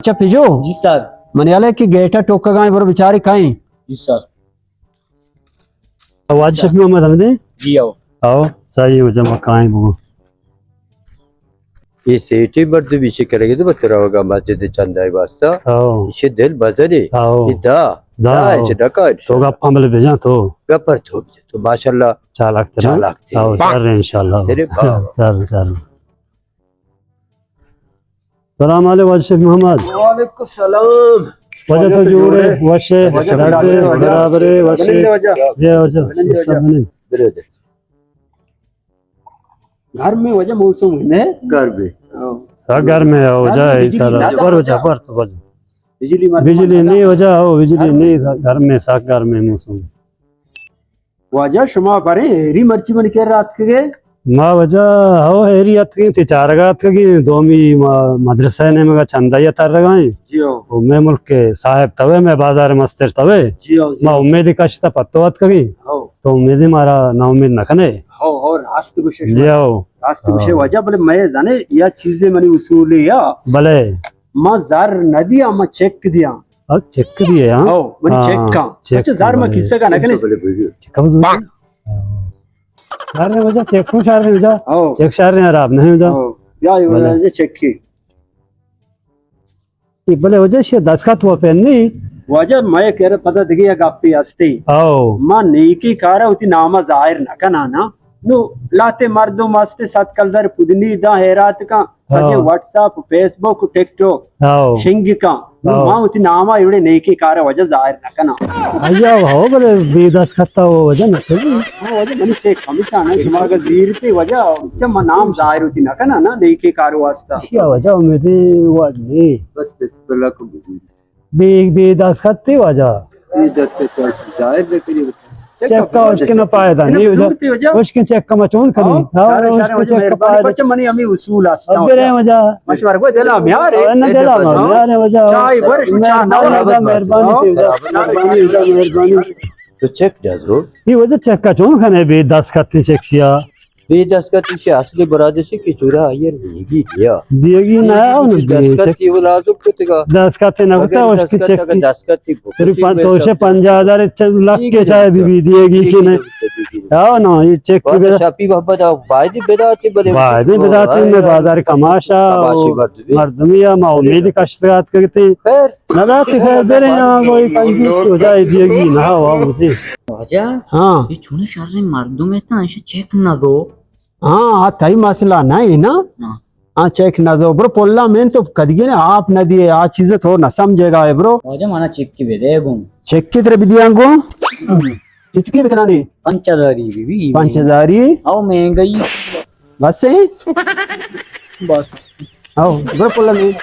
अच्छा पिजो जी सर। मनियाले की गेटा टोका गाय बरो बेचारी काई जी सर। आवाज शफी मोहम्मद हमदे जी आओ सही हो जमा काई बो ये सेठी बर्द विषय करेंगे तो बच्चा होगा मस्जिद चंदाई वास्ता आओ इसे दिल बजरे आओ इदा दा इसे डका तो गप्पा मले भेजा तो गपर तो माशाल्लाह चालाक थे चालाक थे। आओ कर रहे इंशाल्लाह तेरे बाप। चल सलाम अलैकुम शफी मोहम्मद वालेकुम सलाम। वजह तो जोड़े वशे लड़के बराबरे वशे ये वजह सब नहीं घर में वजह मौसम है घर भी सागर में हो जाए सारा पर हो जा पर तो बज बिजली नहीं हो जा हो बिजली नहीं घर में सागर में मौसम वजह शुमा परे हेरी मर्ची बन के रात के माँ वजह हो हेरी अथकी थी चारगात की दोमी मदरसा ने मगा चंदाइया तर लगाई जियो मैं मुल्क के साहब तवे मैं बाजार मस्तर तवे जियो माँ उम्मीद कश्ता पत्तोवत कगी हो तो उम्मीद मारा ना उम्मीद न कने हो रास्त कुछ जियो रास्त कुछ वजह बोले मैं जाने या चीजें मनी उसूल या भले मां जार नदी अम्मा चेक दिया अब चेक दिए हाँ हो मनी हाँ, चेक का चेक अच्छा जार में किस्से का ना कने कब दूर शार ने वजह चेक को शार ने वजह हो चेक शार ने आप नहीं वजह हो या ये वजह चेक की ये भले वजह से 10 का तो पेन नहीं वजह मैं कह रहा पता दिखे गप्पी हस्ती आओ मां नेकी कारा उती नामा जाहिर न कना ना नु लाते मर्दो मस्ते सत कलदर पुदनी दा हेरात का सजे व्हाट्सएप फेसबुक टिकटॉक आओ शिंग का नु मां उती नामा इवड़े नेकी कारा वजह जाहिर न कना आया हो भले 10 खत्ता वो वजह न थी हां वजह मनी से कमिता ना तुम्हारा वीर पे वजह जब नाम जाहिर उती न कना ना नेकी कारो वास्ता क्या वजह उम्मीद वो नहीं बस बिस्मिल्लाह को बी 10 खत्ती वजह इधर से चल जाहिर लेकिन चेक का उसके न पायदा नहीं वजह उसके चेक का मचून करी हां उसके चेक का पायदा बच्चे मनी अमी उसूल आस्ता अब रे वजह मशवरा को देला म्यार न देला यार वजह चाय वर्ष चाह ना मेहरबानी थी मेहरबानी तो चेक जाजो ये वजह चेक का चून खाने भी 10 खत्ती चेक किया बे दस का तीसे असली बरादर से कि चूरा आयर देगी दिया दिएगी ना आओ न दस का ती वो लाजो कुतेगा 10 खत्ती न होता उसकी चेक की दस का ती फिर 50,000 लाख के चाहे भी दिएगी कि नहीं आओ ना ये चेक की बहुत शापी मोहब्बत आओ वायदे बेदाती बड़े वायदे बेदाती में बाजार कमाशा मर्दमिया मा उम्मीद का शिकायत करते खैर नदाती खैर दे रहे हैं कोई कंजूस हो जाए दिएगी ना हो मुझे वजह हाँ ये छोने शार मर्दों में था ऐसे चेक ना दो हाँ तई मसला नहीं ना हाँ चेक ना दो ब्रो पोल्ला में तो कदिए ना आप न दिए आ चीजें तो ना समझेगा है ब्रो वजह माना चेक की बेदे गुम चेक की तरह भी दिया को कितनी बिकरानी 5000 भी 5000 आओ महंगाई बस सही बस आओ ब्रो पोल्ला में